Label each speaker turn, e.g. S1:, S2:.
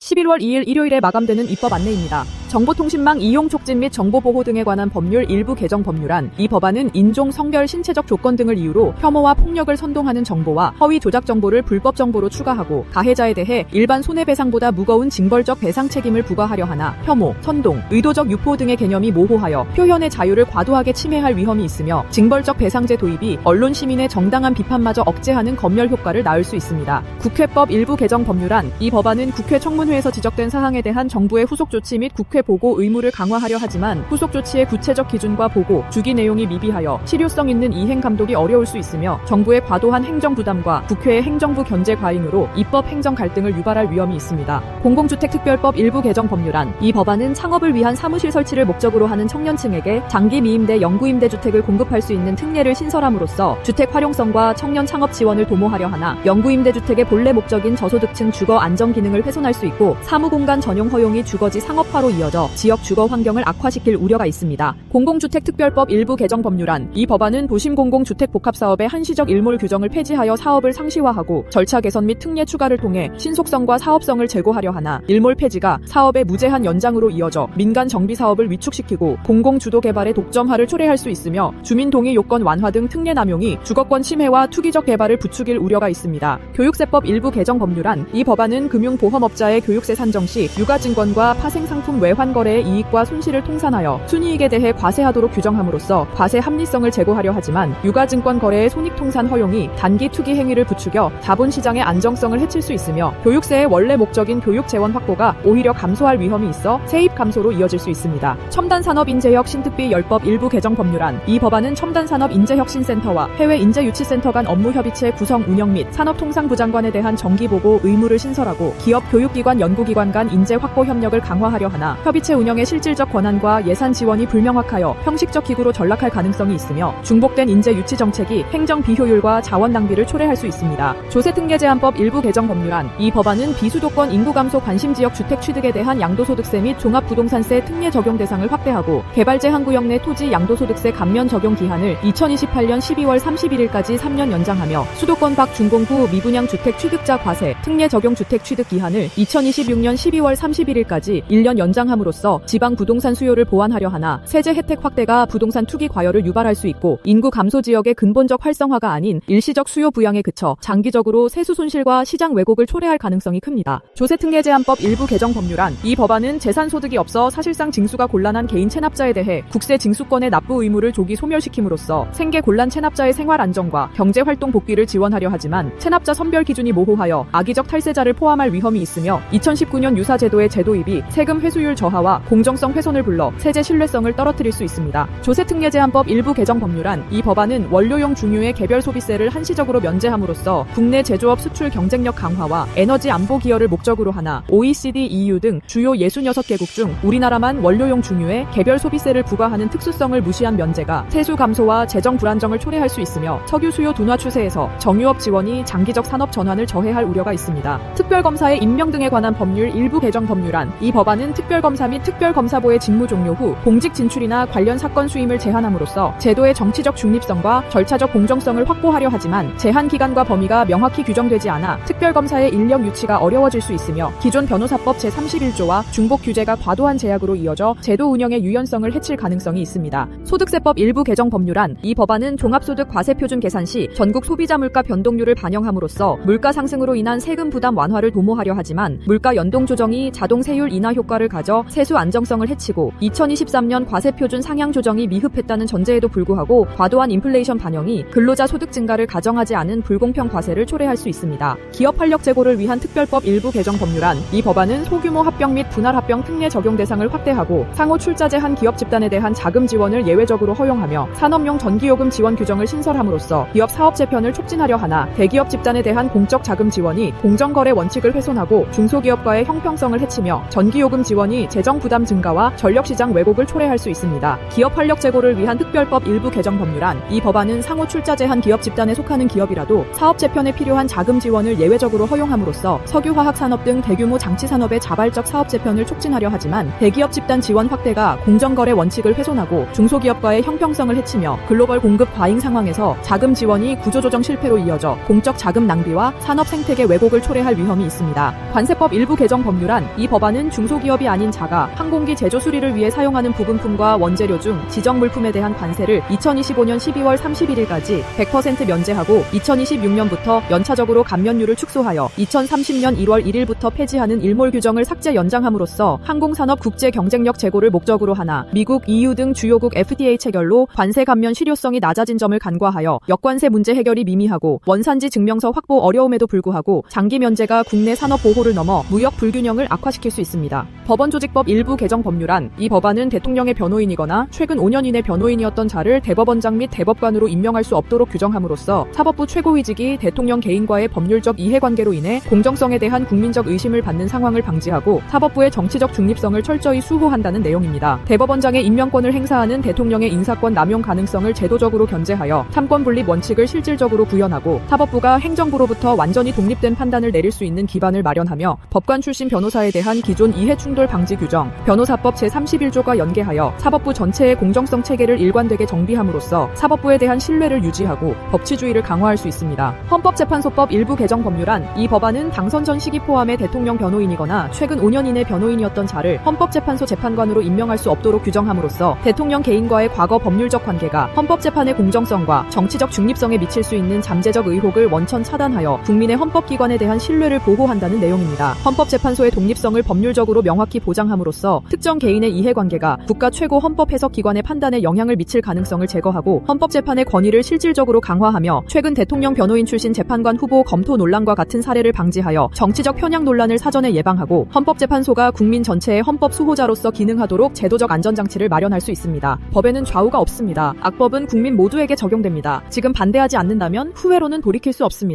S1: 11월 2일 일요일에 마감되는 입법 안내입니다. 정보통신망 이용 촉진 및 정보보호 등에 관한 법률 일부 개정 법률안. 이 법안은 인종, 성별, 신체적 조건 등을 이유로 혐오와 폭력을 선동하는 정보와 허위 조작 정보를 불법 정보로 추가하고 가해자에 대해 일반 손해배상보다 무거운 징벌적 배상 책임을 부과하려 하나 혐오, 선동, 의도적 유포 등의 개념이 모호하여 표현의 자유를 과도하게 침해할 위험이 있으며 징벌적 배상제 도입이 언론 시민의 정당한 비판마저 억제하는 검열 효과를 낳을 수 있습니다. 국회법 일부 개정 법률안. 이 법안은 국회 청문회에서 지적된 사항에 대한 정부의 후속 조치 및 국회 보고 의무를 강화하려 하지만 후속 조치의 구체적 기준과 보고, 주기 내용이 미비하여 실효성 있는 이행 감독이 어려울 수 있으며 정부의 과도한 행정 부담과 국회의 행정부 견제 과잉으로 입법 행정 갈등을 유발할 위험이 있습니다. 공공주택특별법 일부 개정 법률안. 이 법안은 창업을 위한 사무실 설치를 목적으로 하는 청년층에게 장기 미임대 영구임대 주택을 공급할 수 있는 특례를 신설함으로써 주택 활용성과 청년 창업 지원을 도모하려 하나 영구임대 주택의 본래 목적인 저소득층 주거 안정 기능을 훼손할 수 있고 사무공간 전용 허용이 주거지 상업화로 이어져 지역 주거 환경을 악화시킬 우려가 있습니다. 공공주택특별법 일부 개정 법률안. 이 법안은 도심 공공주택복합사업의 한시적 일몰 규정을 폐지하여 사업을 상시화하고 절차 개선 및 특례 추가를 통해 신속성과 사업성을 제고하려 하나 일몰 폐지가 사업의 무제한 연장으로 이어져 민간 정비 사업을 위축시키고 공공주도 개발의 독점화를 초래할 수 있으며 주민 동의 요건 완화 등 특례 남용이 주거권 침해와 투기적 개발을 부추길 우려가 있습니다. 교육세법 일부 개정 법률안. 이 법안은 금융보험업자의 교육세 산정 시 유가증권과 파생상품 외환 거래의 이익과 손실을 통산하여 순이익에 대해 과세하도록 규정함으로써 과세 합리성을 제고하려 하지만 유가증권 거래의 손익통산 허용이 단기 투기 행위를 부추겨 자본시장의 안정성을 해칠 수 있으며 교육세의 원래 목적인 교육 재원 확보가 오히려 감소할 위험이 있어 세입 감소로 이어질 수 있습니다. 첨단산업인재혁 신특비 열법 일부 개정 법률안. 이 법안은 첨단산업인재혁신센터와 해외인재유치센터 간 업무 협의체 구성 운영 및 산업통상부 장관에 대한 정기보고 의무를 신설하고 기업 교육기관 연구기관 간 인재 확보 협력을 강화하려 하나 협의체 운영의 실질적 권한과 예산 지원이 불명확하여 형식적 기구로 전락할 가능성이 있으며 중복된 인재 유치 정책이 행정 비효율과 자원 낭비를 초래할 수 있습니다. 조세특례제한법 일부 개정 법률안. 이 법안은 비수도권 인구 감소 관심지역 주택 취득에 대한 양도소득세 및 종합부동산세 특례 적용 대상을 확대하고 개발제 한 구역 내 토지 양도소득세 감면 적용 기한을 2028년 12월 31일까지 3년 연장하며 수도권 밖 준공후 미분양 주택 취득자 과세 특례 적용 주택 취득 기한을 2026년 12월 31일까지 1년 연장함으로써 지방 부동산 수요를 보완하려 하나 세제 혜택 확대가 부동산 투기 과열을 유발할 수 있고 인구 감소 지역의 근본적 활성화가 아닌 일시적 수요 부양에 그쳐 장기적으로 세수 손실과 시장 왜곡을 초래할 가능성이 큽니다. 조세특례제한법 일부 개정 법률안. 이 법안은 재산소득이 없어 사실상 징수가 곤란한 개인 체납자에 대해 국세 징수권의 납부 의무를 조기 소멸시킴으로써 생계 곤란 체납자의 생활 안정과 경제활동 복귀를 지원하려 하지만 체납자 선별 기준이 모호하여 악의적 탈세자를 포함할 위험이 있으며 2019년 유사제도의 제도입이 세금 회수율 저하와 공정성 훼손을 불러 세제 신뢰성을 떨어뜨릴 수 있습니다. 조세특례제한법 일부 개정 법률안. 이 법안은 원료용 중유의 개별 소비세를 한시적으로 면제함으로써 국내 제조업 수출 경쟁력 강화와 에너지 안보 기여를 목적으로 하나 OECD, EU 등 주요 66개국 중 우리나라만 원료용 중유에 개별 소비세를 부과하는 특수성을 무시한 면제가 세수 감소와 재정 불안정을 초래할 수 있으며 석유 수요 둔화 추세에서 정유업 지원이 장기적 산업 전환을 저해할 우려가 있습니다. 특별검사의 임명 등에 관한 법률 일부 개정 법률안. 이 법안은 특별검사 및 특별검사보의 직무 종료 후 공직 진출이나 관련 사건 수임을 제한함으로써 제도의 정치적 중립성과 절차적 공정성을 확보하려 하지만 제한 기간과 범위가 명확히 규정되지 않아 특별검사의 인력 유치가 어려워질 수 있으며 기존 변호사법 제31조와 중복 규제가 과도한 제약으로 이어져 제도 운영의 유연성을 해칠 가능성이 있습니다. 소득세법 일부 개정 법률안. 이 법안은 종합소득 과세표준 계산 시 전국 소비자 물가 변동률을 반영함으로써 물가 상승으로 인한 세금 부담 완화를 도모하려 하지만 물가 연동 조정이 자동 세율 인하 효과를 가져 세수 안정성을 해치고 2023년 과세표준 상향 조정이 미흡했다는 전제에도 불구하고 과도한 인플레이션 반영이 근로자 소득 증가를 가정하지 않은 불공평 과세를 초래할 수 있습니다. 기업 활력 제고를 위한 특별법 일부 개정 법률안. 이 법안은 소규모 합병 및 분할 합병 특례 적용 대상을 확대하고 상호 출자제 한 기업 집단에 대한 자금 지원을 예외적으로 허용하며 산업용 전기요금 지원 규정을 신설함으로써 기업 사업 재편을 촉진하려 하나 대기업 집단에 대한 공적 자금 지원이 공정거래 원칙을 훼손하고 중소기업과의 형평성을 해치며 전기요금 지원이 재정 부담 증가와 전력시장 왜곡을 초래할 수 있습니다. 기업 활력 제고를 위한 특별법 일부 개정 법률안. 이 법안은 상호 출자 제한 기업 집단에 속하는 기업이라도 사업 재편에 필요한 자금 지원을 예외적으로 허용함으로써 석유화학 산업 등 대규모 장치 산업의 자발적 사업 재편을 촉진하려 하지만 대기업 집단 지원 확대가 공정거래 원칙을 훼손하고 중소기업과의 형평성을 해치며 글로벌 공급 과잉 상황에서 자금 지원이 구조조정 실패로 이어져 공적 자금 낭비와 산업 생태계 왜곡을 초래할 위험이 있습니다. 관세법 일부 개정 법률안. 이 법안은 중소기업이 아닌 자가 항공기 제조 수리를 위해 사용하는 부분품과 원재료 중 지정 물품에 대한 관세를 2025년 12월 31일까지 100% 면제하고 2026년부터 연차적으로 감면율을 축소하여 2030년 1월 1일부터 폐지하는 일몰 규정을 삭제 연장함으로써 항공산업 국제 경쟁력 제고를 목적으로 하나 미국, EU 등 주요국 FTA 체결로 관세 감면 실효성이 낮아진 점을 간과하여 역관세 문제 해결이 미미하고 원산지 증명서 확보 어려움에도 불구하고 장기 면제가 국내 산업 보호를 넘어 무역 불균형을 악화시킬 수 있습니다. 법원조직법 일부 개정 법률안. 이 법안은 대통령의 변호인이거나 최근 5년 이내 변호인이었던 자를 대법원장 및 대법관으로 임명할 수 없도록 규정함으로써 사법부 최고위직이 대통령 개인과의 법률적 이해관계로 인해 공정성에 대한 국민적 의심을 받는 상황을 방지하고 사법부의 정치적 중립성을 철저히 수호한다는 내용입니다. 대법원장의 임명권을 행사하는 대통령의 인사권 남용 가능성을 제도적으로 견제하여 삼권 분립 원칙을 실질적으로 구현하고 사법부가 행정부로부터 완전히 독립된 판단을 내릴 수 있는 기반을 마련하며 법관 출신 변호사에 대한 기존 이해충돌 방지 규정, 변호사법 제31조가 연계하여 사법부 전체의 공정성 체계를 일관되게 정비함으로써 사법부에 대한 신뢰를 유지하고 법치주의를 강화할 수 있습니다. 헌법재판소법 일부 개정 법률안. 이 법안은 당선 전 시기 포함해 대통령 변호인이거나 최근 5년 이내 변호인이었던 자를 헌법재판소 재판관으로 임명할 수 없도록 규정함으로써 대통령 개인과의 과거 법률적 관계가 헌법재판의 공정성과 정치적 중립성에 미칠 수 있는 잠재적 의혹을 원천 차단하여 국민의 헌법기관에 대한 신뢰를 보호한다는 내용입니다. 헌법재판소의 독립성을 법률적으로 명확히 보장함으로써 특정 개인의 이해관계가 국가 최고 헌법해석기관의 판단에 영향을 미칠 가능성을 제거하고 헌법재판의 권위를 실질적으로 강화하며 최근 대통령 변호인 출신 재판관 후보 검토 논란과 같은 사례를 방지하여 정치적 편향 논란을 사전에 예방하고 헌법재판소가 국민 전체의 헌법 수호자로서 기능하도록 제도적 안전장치를 마련할 수 있습니다. 법에는 좌우가 없습니다. 악법은 국민 모두에게 적용됩니다. 지금 반대하지 않는다면 후회로는 돌이킬 수 없습니다.